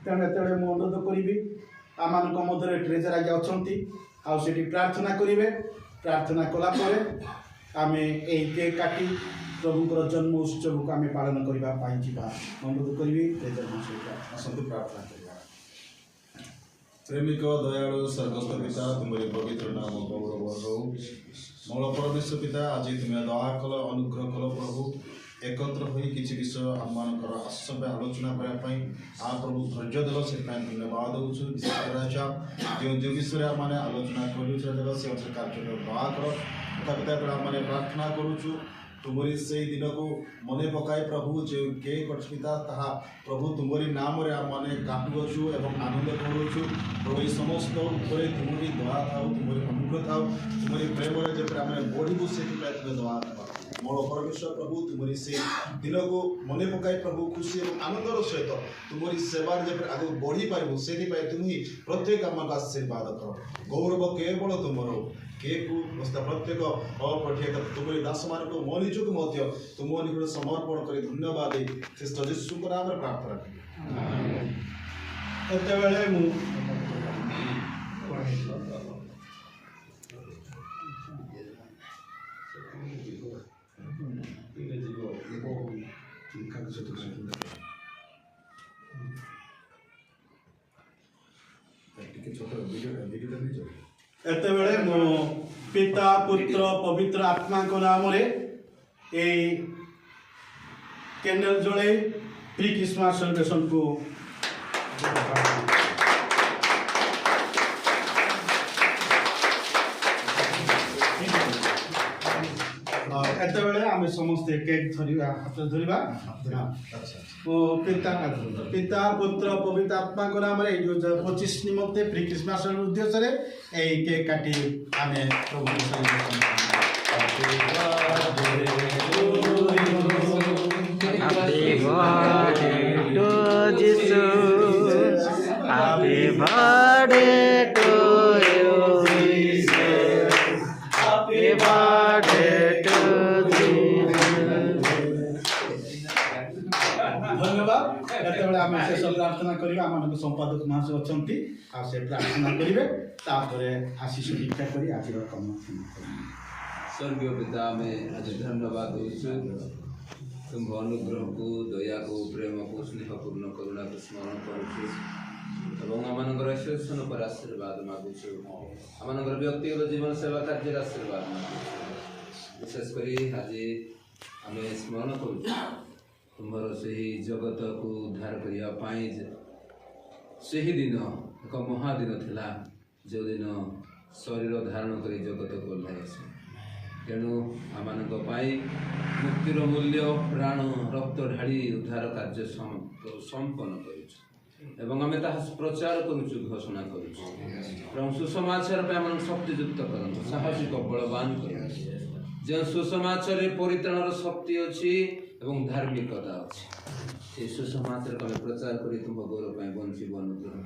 तेणु एत मु अनुरोध करी आम मध्य ट्रेजर आज्ञा अच्छा आठी प्रार्थना करेंगे। प्रार्थना कलापर आम यही केक काटी प्रभुंर जन्म उत्सव को आम पालन करने अनुरोध करी ट्रेजर सहित आसतु प्रार्थना करवा। प्रेमिक दयालु स्वर्गस्थ पिता तुम्हारे पवित्र नाम गौरव हो। मोर परमेश्वर पिता आज तुम्हें दया कल अनुग्रह कल प्रभु एकत्र हो किसी विषय आम मानकर आश्रय आलोचना करने आ प्रभु धैर्य देव से धन्यवाद दूसु। विशेष जो जो विषय आम आलोचना कर से कार्य दया कर तथा पिता आम प्रार्थना करुचु तुमरी से दिन को मन पकाई प्रभु जो के पिता ता प्रभु तुमरी नाम रे आम मैंने काटुचु एवं आनंद करुचु प्रभु समस्त उपरे तुमरी दया था तुमरी अनुग्रह था तुमरी प्रेम जब आम बढ़ू से तुम्हें दया था मोर परमेश्वर प्रभु तुमरी से दिन को मन पकाई प्रभु खुशी और आनंदर सहित तुमरी सेवार जब आगे बढ़ी पारू से तुम्हें प्रत्येक आम आशीर्वाद कर गौरव केवल तुमर के प्रत्येक पठिया तुम दास मान मो निजक तुम निकट समर्पण कर धन्यवाद ख्रीष्ट जीशु नाम प्रार्थना एतेबेले मो पिता पुत्र पवित्र आत्मा को नाम रे ए कैंडल जले प्री क्रिसमस सेलिब्रेशन को एतेबेले आम समस्ते केक धरिबा हाथ धरिबा पिता पुत्र पवित्र आत्मा को नाम रे जो 25 निमंते प्री क्रिसमस उद्देश्य रे ए केक काटी आमे प्रभु Happy birthday to Jesus. Happy birthday to धन्यवाद। एतेबेले आम शेष प्रार्थना करिबा आम संपादक महाशय अछंती आ से प्रार्थना करिवे तापरे आशीष दीक्षा करी आज कम स्वर्गीय पिता में आज धन्यवाद दूसु तुम अनुग्रह को दया को प्रेम को स्नेहपूर्ण करुणा को स्मरण करुछु एवं आमनकर ईश्वर पर आशीर्वाद मागुछु आमनकर व्यक्तिगत जीवन सेवा कार्य आशीर्वाद मागुछु विशेष करी आज आम स्मरण करुछु तुम्हार से जगत को उद्धार करने से दिन एक महादिन थिला जो दिन शरीर धारण कर जगत को ओह्लाइছে तेणु आम मुक्तिर मूल्य प्राण रक्त ढाड़ी उद्धार कार्य संपन्न करुँ आम प्रचार करुचु घोषणा करुँ सुसमाचार पे आम शक्तियुक्त करंतु साहसिक बलवान कर जो सुसमाचार परित्राणर शक्ति अच्छी एवं धार्मिकता अच्छी सुसमाचार को प्रचार कर तुम गौरव बंचीब अनुग्रह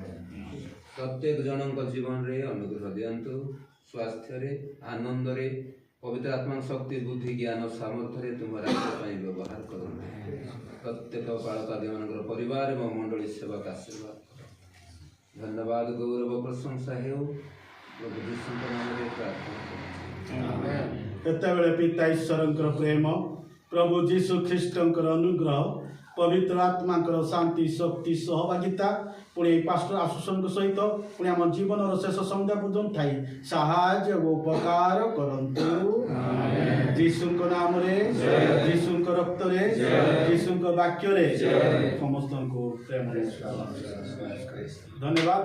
प्रत्येक जनक जीवन रे अनुग्रह दिंतु स्वास्थ्य रे आनंद रे पवित्र आत्मा शक्ति बुद्धि ज्ञान सामर्थ्य तुम राज्य व्यवहार कर प्रत्येक बालक मान परिवार एवं मंडली सेवक आशीर्वाद धन्यवाद गौरव प्रशंसा हो प्रभु यीशु नाम रे प्रार्थना एतेबेले पिता ईश्वर प्रेम प्रभु जीशु ख्रीष्ट अनुग्रह पवित्र आत्मा शांति शक्ति सहभागिता पुणी पास्टर आसुसन सहित पुणी आम जीवन शेष संध्या पर्यंत थाई साहाय्य उपकार करंतु जीशु नाम रे जीशु रक्त रे जीशु वाक्य रे समस्त को प्रेम धन्यवाद।